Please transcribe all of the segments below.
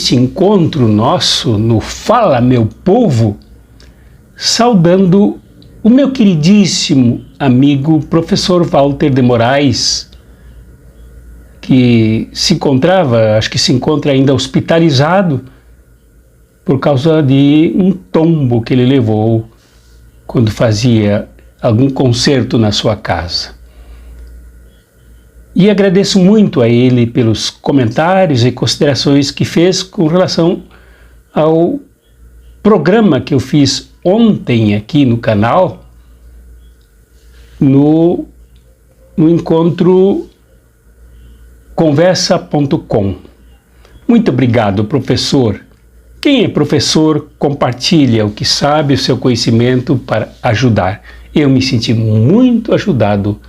este encontro nosso no Fala Meu Povo, saudando o meu queridíssimo amigo professor Walter de Moraes, que se encontrava, acho que se encontra ainda hospitalizado por causa de um tombo que ele levou quando fazia algum concerto na sua casa. E agradeço muito a ele pelos comentários e considerações que fez com relação ao programa que eu fiz ontem aqui no canal, no encontro conversa.com. Muito obrigado, professor. Quem é professor compartilha o que sabe, o seu conhecimento para ajudar. Eu me senti muito ajudado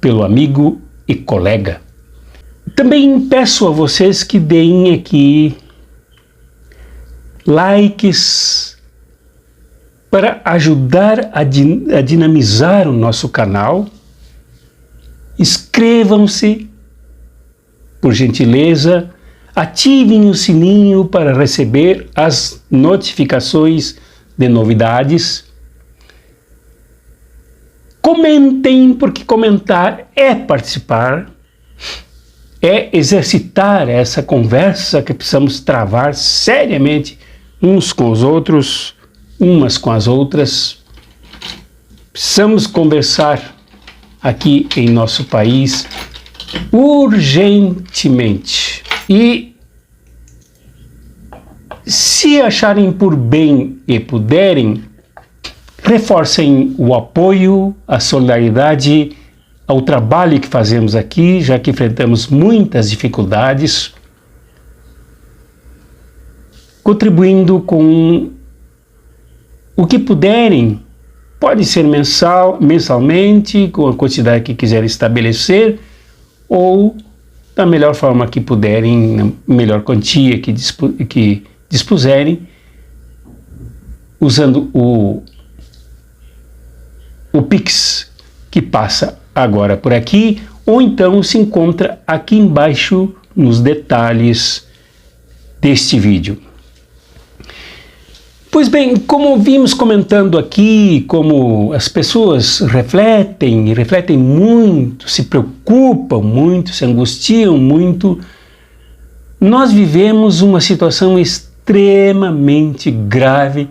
pelo amigo e colega. Também peço a vocês que deem aqui likes para ajudar a dinamizar o nosso canal. Inscrevam-se, por gentileza, ativem o sininho para receber as notificações de novidades. Comentem, porque comentar é participar, é exercitar essa conversa que precisamos travar seriamente uns com os outros, umas com as outras. Precisamos conversar aqui em nosso país urgentemente. E se acharem por bem e puderem, reforcem o apoio, a solidariedade ao trabalho que fazemos aqui, já que enfrentamos muitas dificuldades, contribuindo com o que puderem. Pode ser mensalmente, com a quantidade que quiserem estabelecer, ou da melhor forma que puderem, na melhor quantia que dispuserem, usando o Pix, que passa agora por aqui, ou então se encontra aqui embaixo nos detalhes deste vídeo. Pois bem, como vimos comentando aqui, como as pessoas refletem muito, se preocupam muito, se angustiam muito, nós vivemos uma situação extremamente grave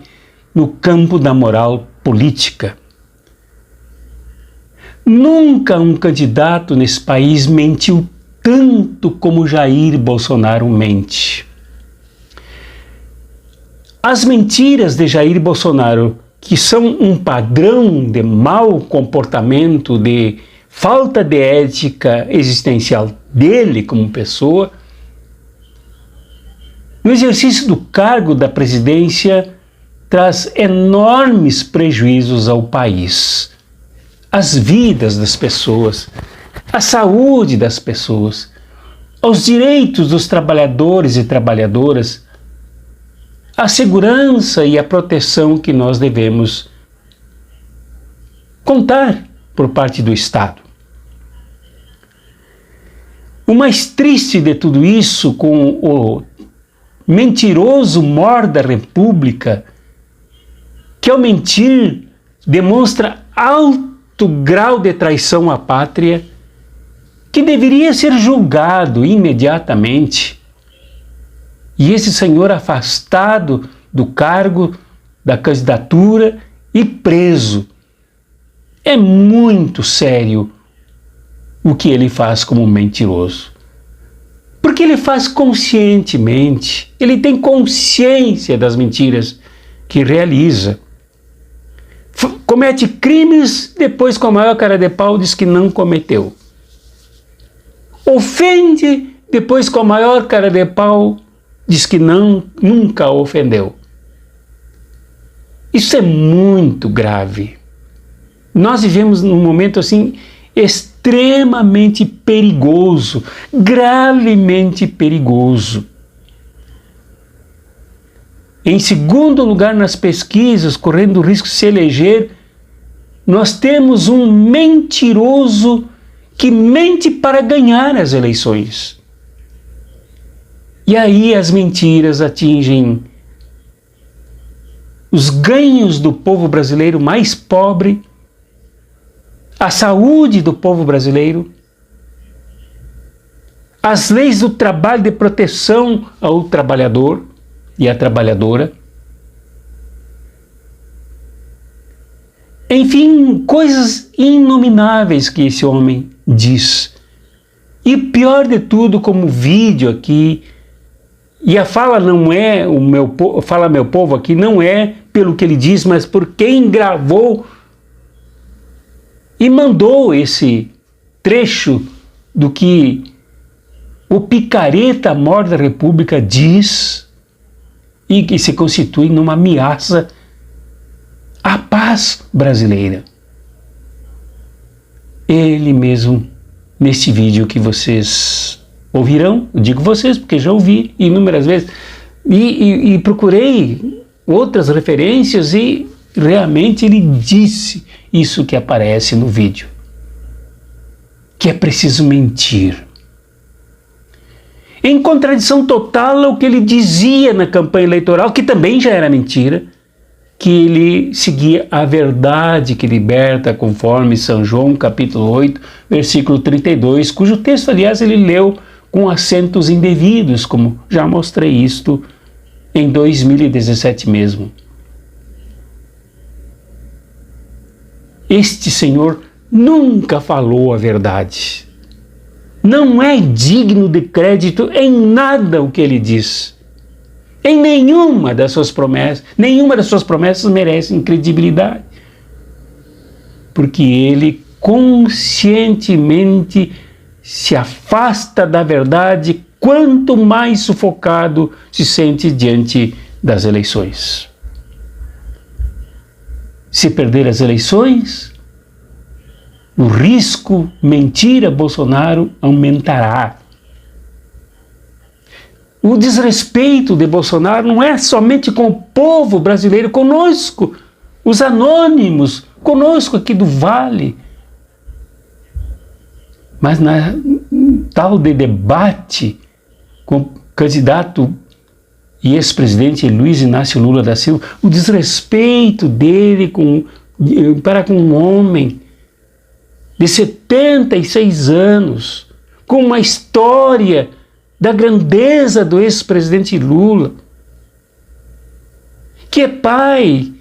no campo da moral política. Nunca um candidato nesse país mentiu tanto como Jair Bolsonaro mente. As mentiras de Jair Bolsonaro, que são um padrão de mau comportamento, de falta de ética existencial dele como pessoa, no exercício do cargo da presidência, traz enormes prejuízos ao país, às vidas das pessoas, à saúde das pessoas, aos direitos dos trabalhadores e trabalhadoras, à segurança e à proteção que nós devemos contar por parte do Estado. O mais triste de tudo isso, com o mentiroso mor da República, que ao mentir demonstra alto grau de traição à pátria, que deveria ser julgado imediatamente, e esse senhor afastado do cargo, da candidatura e preso. É muito sério o que ele faz como mentiroso. Porque ele faz conscientemente, ele tem consciência das mentiras que realiza. Comete crimes, depois com a maior cara de pau diz que não cometeu. Ofende, depois com a maior cara de pau diz que nunca ofendeu. Isso é muito grave. Nós vivemos num momento assim extremamente perigoso, gravemente perigoso. Em segundo lugar nas pesquisas, correndo o risco de se eleger, nós temos um mentiroso que mente para ganhar as eleições. E aí as mentiras atingem os ganhos do povo brasileiro mais pobre, a saúde do povo brasileiro, as leis do trabalho de proteção ao trabalhador e à trabalhadora. Enfim, coisas inomináveis que esse homem diz. E pior de tudo, como vídeo aqui, e a fala não é o fala meu povo aqui, não é pelo que ele diz, mas por quem gravou e mandou esse trecho do que o picareta mor da República diz e que se constitui numa ameaça à paz brasileira. Ele mesmo, neste vídeo que vocês ouvirão, eu digo vocês porque já ouvi inúmeras vezes, e procurei outras referências e realmente ele disse isso que aparece no vídeo, que é preciso mentir. Em contradição total ao que ele dizia na campanha eleitoral, que também já era mentira, que ele seguia a verdade que liberta, conforme São João, capítulo 8, versículo 32, cujo texto, aliás, ele leu com acentos indevidos, como já mostrei isto em 2017 mesmo. Este Senhor nunca falou a verdade. Não é digno de crédito em nada o que ele diz. Em nenhuma das suas promessas merece credibilidade. Porque ele conscientemente se afasta da verdade quanto mais sufocado se sente diante das eleições. Se perder as eleições, o risco mentir a Bolsonaro aumentará. O desrespeito de Bolsonaro não é somente com o povo brasileiro, conosco, os anônimos, conosco aqui do Vale, mas na tal de debate com o candidato e ex-presidente Luiz Inácio Lula da Silva, o desrespeito dele para com um homem de 76 anos, com uma história da grandeza do ex-presidente Lula, que é pai,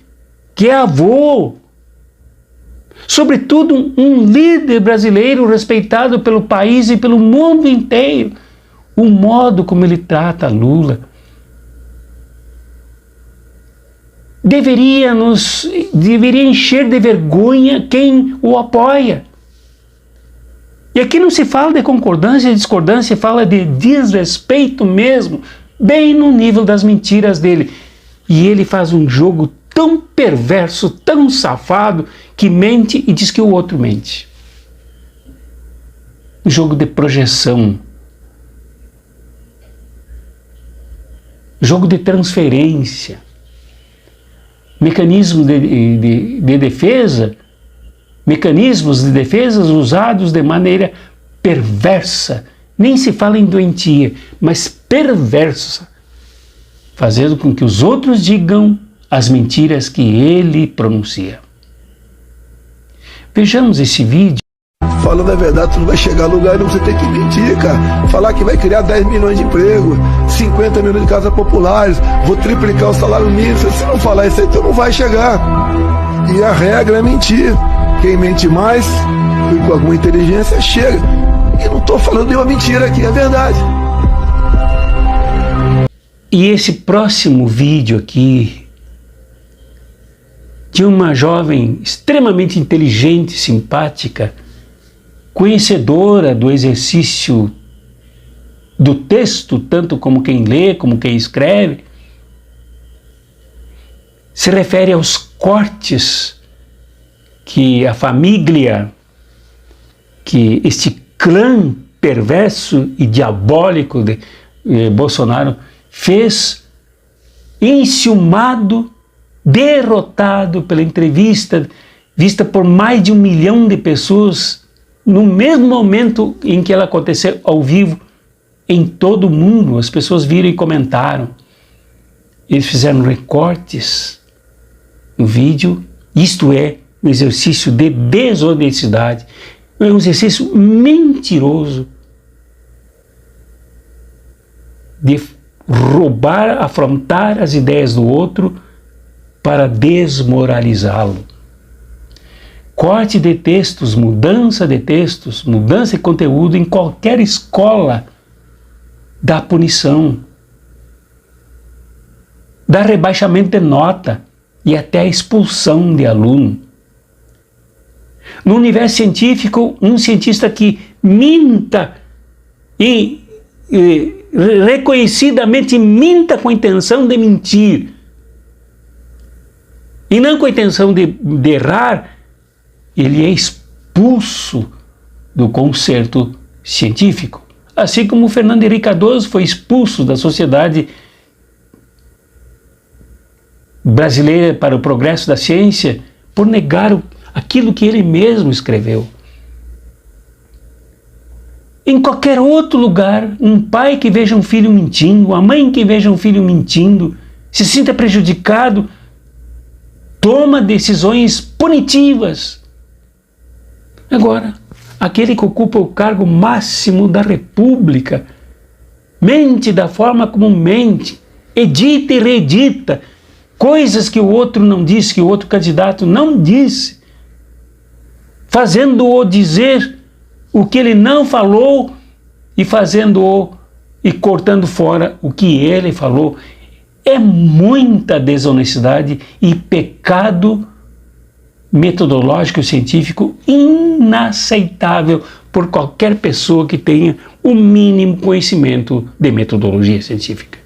que é avô, sobretudo um líder brasileiro respeitado pelo país e pelo mundo inteiro. O modo como ele trata Lula deveria encher de vergonha quem o apoia. E aqui não se fala de concordância e discordância, fala de desrespeito mesmo, bem no nível das mentiras dele. E ele faz um jogo tão perverso, tão safado, que mente e diz que o outro mente. Um jogo de projeção. Jogo de transferência. Mecanismos de defesa usados de maneira perversa, nem se fala em doentia, mas perversa, fazendo com que os outros digam as mentiras que ele pronuncia. Vejamos esse vídeo. Falando a verdade, tu não vai chegar a lugar nenhum, você tem que mentir, cara. Falar que vai criar 10 milhões de empregos, 50 milhões de casas populares, vou triplicar o salário mínimo. Se não falar isso aí, tu não vai chegar. E a regra é mentir. Quem mente mais, com alguma inteligência, chega. E não estou falando nenhuma mentira aqui, é verdade. E esse próximo vídeo aqui, de uma jovem extremamente inteligente, simpática, conhecedora do exercício do texto, tanto como quem lê, como quem escreve, se refere aos cortes que a família, que este clã perverso e diabólico de Bolsonaro fez, enciumado, derrotado pela entrevista vista por mais de 1 milhão de pessoas no mesmo momento em que ela aconteceu ao vivo em todo o mundo, as pessoas viram e comentaram. Eles fizeram recortes no vídeo, isto é, um exercício de desonestidade, é um exercício mentiroso de roubar, afrontar as ideias do outro para desmoralizá-lo. Corte de textos, mudança de textos, mudança de conteúdo em qualquer escola dá punição, dá rebaixamento de nota e até a expulsão de aluno. No universo científico, um cientista que minta e reconhecidamente minta com a intenção de mentir e não com a intenção de errar, ele é expulso do concerto científico. Assim como o Fernando Henrique Cardoso foi expulso da Sociedade Brasileira para o Progresso da Ciência por negar aquilo que ele mesmo escreveu. Em qualquer outro lugar, um pai que veja um filho mentindo, uma mãe que veja um filho mentindo, se sinta prejudicado, toma decisões punitivas. Agora, aquele que ocupa o cargo máximo da República mente da forma como mente, edita e reedita coisas que o outro não disse, que o outro candidato não disse, fazendo-o dizer o que ele não falou e fazendo-o e cortando fora o que ele falou. É muita desonestidade e pecado metodológico e científico inaceitável por qualquer pessoa que tenha o mínimo conhecimento de metodologia científica.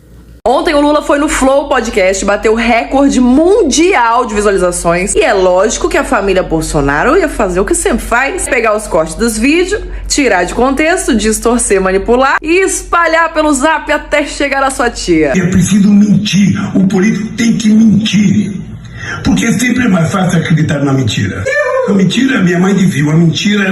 Ontem o Lula foi no Flow Podcast, bateu recorde mundial de visualizações. E é lógico que a família Bolsonaro ia fazer o que sempre faz: pegar os cortes dos vídeos, tirar de contexto, distorcer, manipular e espalhar pelo zap até chegar à sua tia. É preciso mentir, o político tem que mentir, porque sempre é mais fácil acreditar na mentira. A mentira, minha mãe viu, a mentira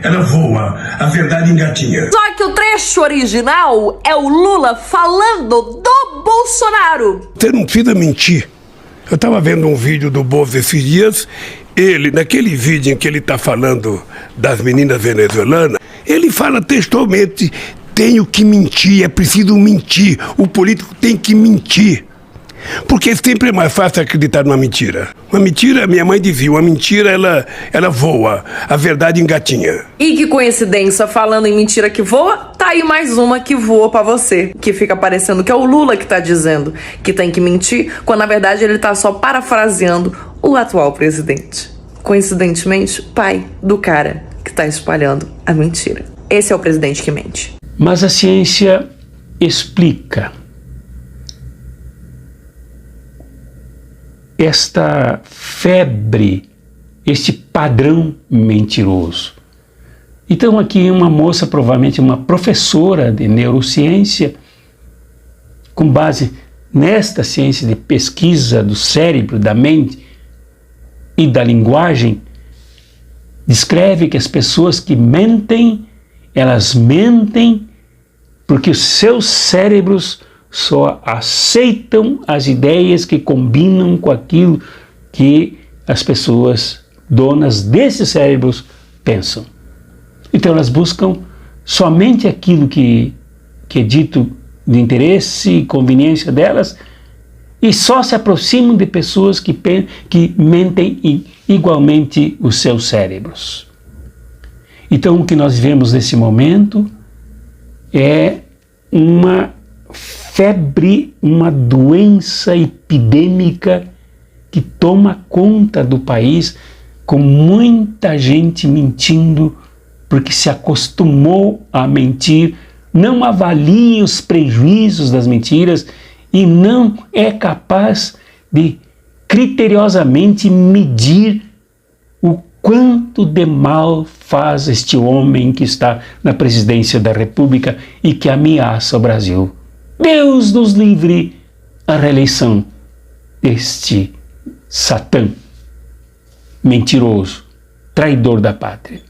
ela voa, a verdade engatinha. Só que o trecho original é o Lula falando do Bolsonaro. Você não precisa mentir. Eu estava vendo um vídeo do Bozo esses dias, ele, naquele vídeo em que ele está falando das meninas venezuelanas, ele fala textualmente: tenho que mentir, é preciso mentir, o político tem que mentir. Porque sempre é mais fácil acreditar numa mentira. Uma mentira, minha mãe dizia, uma mentira ela voa, a verdade engatinha. E que coincidência, falando em mentira que voa, tá aí mais uma que voa pra você. Que fica parecendo que é o Lula que tá dizendo que tem que mentir, quando na verdade ele tá só parafraseando o atual presidente. Coincidentemente, pai do cara que tá espalhando a mentira. Esse é o presidente que mente. Mas a ciência explica esta febre, este padrão mentiroso. Então aqui uma moça, provavelmente uma professora de neurociência, com base nesta ciência de pesquisa do cérebro, da mente e da linguagem, descreve que as pessoas que mentem, elas mentem porque os seus cérebros só aceitam as ideias que combinam com aquilo que as pessoas donas desses cérebros pensam. Então elas buscam somente aquilo que é dito de interesse e conveniência delas e só se aproximam de pessoas que mentem igualmente os seus cérebros. Então o que nós vemos nesse momento é uma febre, uma doença epidêmica que toma conta do país, com muita gente mentindo porque se acostumou a mentir, não avalia os prejuízos das mentiras e não é capaz de criteriosamente medir o quanto de mal faz este homem que está na presidência da República e que ameaça o Brasil. Deus nos livre a reeleição deste Satã, mentiroso, traidor da pátria.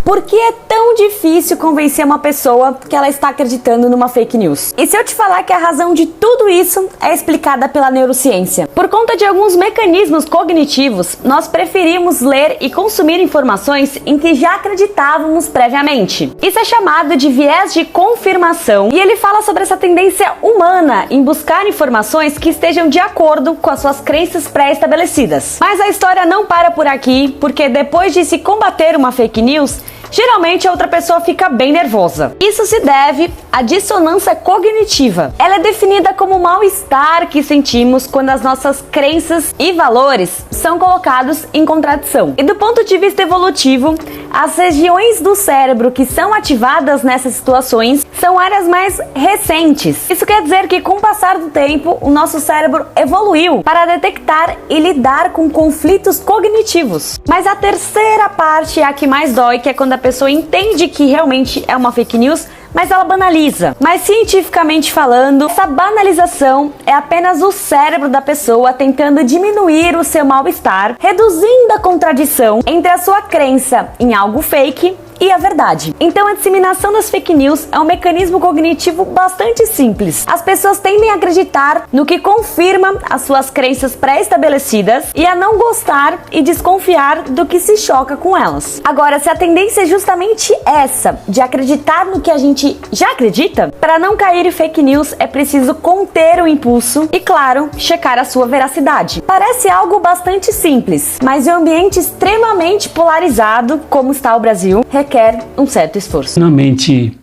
Por que é tão difícil convencer uma pessoa que ela está acreditando numa fake news? E se eu te falar que a razão de tudo isso é explicada pela neurociência? Por conta de alguns mecanismos cognitivos, nós preferimos ler e consumir informações em que já acreditávamos previamente. Isso é chamado de viés de confirmação, e ele fala sobre essa tendência humana em buscar informações que estejam de acordo com as suas crenças pré-estabelecidas. Mas a história não para por aqui, porque depois de se combater uma fake news, geralmente a outra pessoa fica bem nervosa. Isso se deve à dissonância cognitiva. Ela é definida como o mal-estar que sentimos quando as nossas crenças e valores são colocados em contradição. E do ponto de vista evolutivo, as regiões do cérebro que são ativadas nessas situações são áreas mais recentes. Isso quer dizer que com o passar do tempo, o nosso cérebro evoluiu para detectar e lidar com conflitos cognitivos. Mas a terceira parte é a que mais dói, que é quando a pessoa entende que realmente é uma fake news, mas ela banaliza. Mas cientificamente falando, essa banalização é apenas o cérebro da pessoa tentando diminuir o seu mal-estar, reduzindo a contradição entre a sua crença em algo fake e a verdade. Então a disseminação das fake news é um mecanismo cognitivo bastante simples. As pessoas tendem a acreditar no que confirma as suas crenças pré-estabelecidas e a não gostar e desconfiar do que se choca com elas. Agora, se a tendência é justamente essa, de acreditar no que a gente já acredita, para não cair em fake news é preciso conter o impulso e, claro, checar a sua veracidade. Parece algo bastante simples, mas em um ambiente extremamente polarizado, como está o Brasil, requer um certo esforço. Finalmente,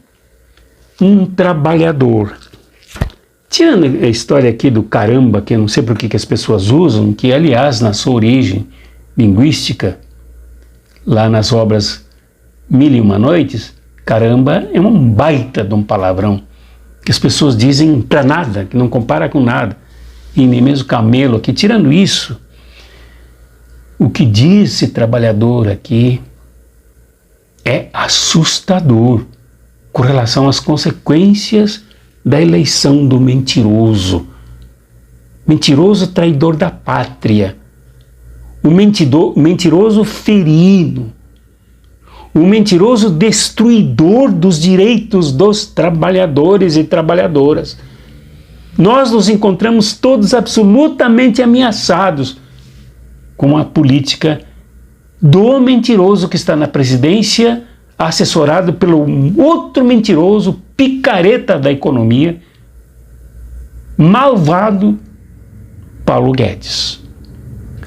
um trabalhador. Tirando a história aqui do caramba, que eu não sei por que as pessoas usam, que aliás, na sua origem linguística, lá nas obras Mil e Uma Noites, caramba é um baita de um palavrão, que as pessoas dizem pra nada, que não compara com nada, e nem mesmo camelo aqui. Tirando isso, o que diz esse trabalhador aqui é assustador com relação às consequências da eleição do mentiroso. Mentiroso traidor da pátria. O mentiroso ferino. O mentiroso destruidor dos direitos dos trabalhadores e trabalhadoras. Nós nos encontramos todos absolutamente ameaçados com a política do mentiroso que está na presidência, assessorado pelo outro mentiroso, picareta da economia, malvado Paulo Guedes.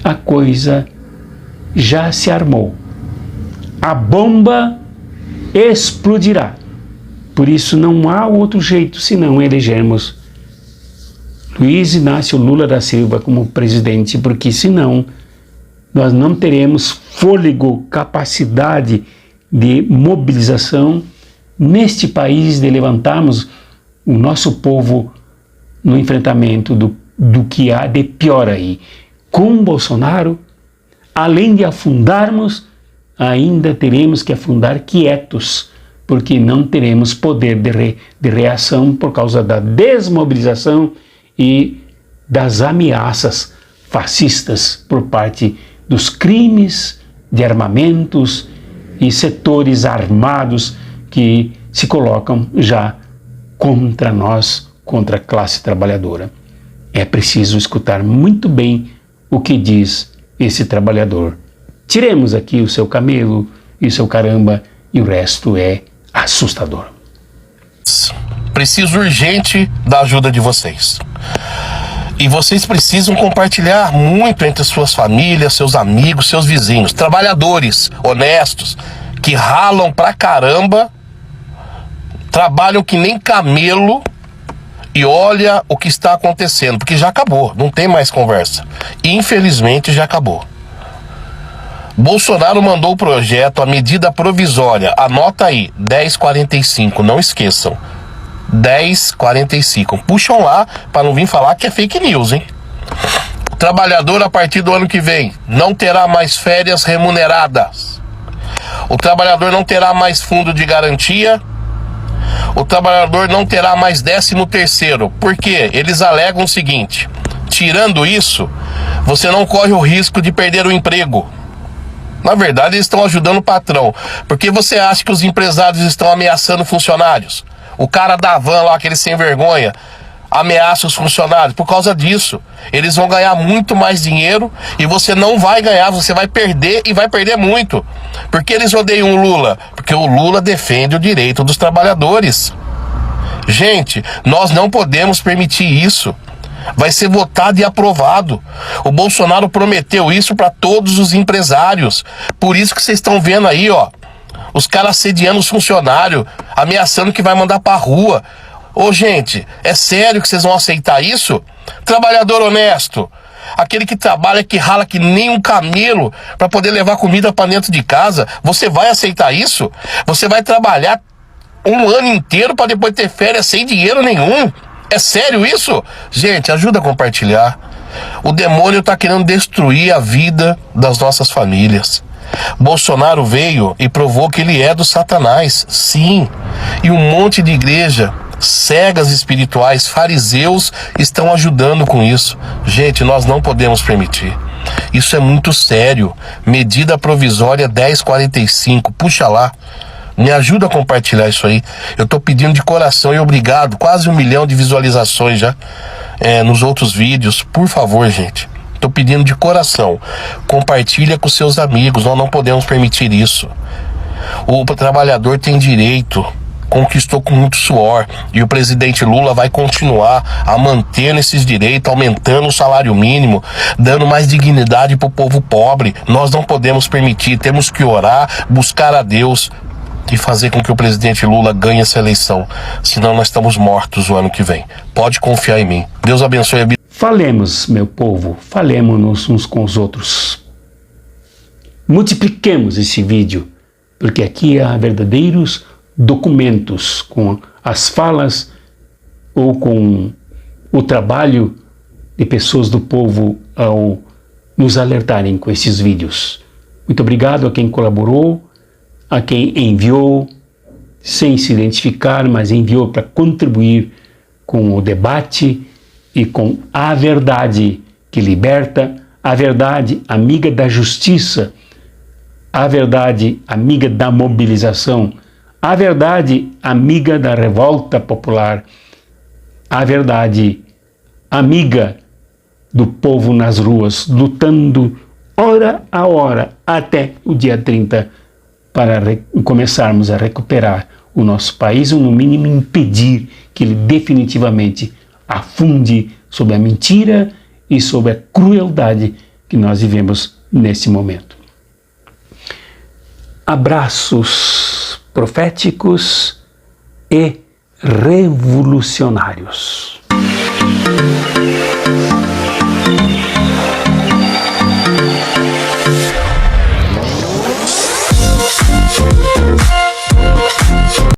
A coisa já se armou. A bomba explodirá. Por isso não há outro jeito senão elegermos Luiz Inácio Lula da Silva como presidente, porque senão nós não teremos fôlego, capacidade de mobilização neste país, de levantarmos o nosso povo no enfrentamento do que há de pior aí. Com Bolsonaro, além de afundarmos, ainda teremos que afundar quietos, porque não teremos poder de reação por causa da desmobilização e das ameaças fascistas por parte dos crimes de armamentos e setores armados que se colocam já contra nós, contra a classe trabalhadora. É preciso escutar muito bem o que diz esse trabalhador. Tiremos aqui o seu camelo e o seu caramba, e o resto é assustador. Preciso urgente da ajuda de vocês. E vocês precisam compartilhar muito entre suas famílias, seus amigos, seus vizinhos, trabalhadores honestos, que ralam pra caramba, trabalham que nem camelo, e olha o que está acontecendo, porque já acabou, não tem mais conversa. Infelizmente já acabou. Bolsonaro mandou o projeto, a medida provisória, anota aí, 1045, não esqueçam. 1045. Puxam lá para não vir falar que é fake news, hein? O trabalhador, a partir do ano que vem, não terá mais férias remuneradas. O trabalhador não terá mais fundo de garantia. O trabalhador não terá mais 13º. Por quê? Eles alegam o seguinte: tirando isso, você não corre o risco de perder o emprego. Na verdade, eles estão ajudando o patrão. Porque você acha que os empresários estão ameaçando funcionários? O cara da van lá, aquele sem vergonha, ameaça os funcionários por causa disso. Eles vão ganhar muito mais dinheiro e você não vai ganhar, você vai perder e vai perder muito. Por que eles odeiam o Lula? Porque o Lula defende o direito dos trabalhadores. Gente, nós não podemos permitir isso. Vai ser votado e aprovado. O Bolsonaro prometeu isso para todos os empresários. Por isso que vocês estão vendo aí, ó, os caras assediando os funcionários, ameaçando que vai mandar pra rua. Ô, gente, é sério que vocês vão aceitar isso? Trabalhador honesto, aquele que trabalha, que rala que nem um camelo para poder levar comida para dentro de casa, você vai aceitar isso? Você vai trabalhar um ano inteiro para depois ter férias sem dinheiro nenhum? É sério isso? Gente, ajuda a compartilhar. O demônio tá querendo destruir a vida das nossas famílias. Bolsonaro veio e provou que ele é do Satanás, sim. E um monte de igreja, cegas espirituais, fariseus estão ajudando com isso. Gente, nós não podemos permitir. Isso é muito sério. Medida provisória 1045, puxa lá. Me ajuda a compartilhar isso aí. Eu tô pedindo de coração e obrigado. Quase 1 milhão de visualizações já nos outros vídeos. Por favor, gente. Tô pedindo de coração. Compartilha com seus amigos. Nós não podemos permitir isso. O trabalhador tem direito. Conquistou com muito suor. E o presidente Lula vai continuar a manter esses direitos, aumentando o salário mínimo, dando mais dignidade pro povo pobre. Nós não podemos permitir. Temos que orar, buscar a Deus e fazer com que o presidente Lula ganhe essa eleição. Senão nós estamos mortos o ano que vem. Pode confiar em mim. Deus abençoe a vida. Falemos, meu povo, falemos uns com os outros. Multipliquemos esse vídeo, porque aqui há verdadeiros documentos com as falas ou com o trabalho de pessoas do povo ao nos alertarem com esses vídeos. Muito obrigado a quem colaborou, a quem enviou, sem se identificar, mas enviou para contribuir com o debate e com a verdade que liberta, a verdade amiga da justiça, a verdade amiga da mobilização, a verdade amiga da revolta popular, a verdade amiga do povo nas ruas, lutando hora a hora até o dia 30 para começarmos a recuperar o nosso país, ou no mínimo impedir que ele definitivamente afunde sob a mentira e sob a crueldade que nós vivemos nesse momento. Abraços proféticos e revolucionários.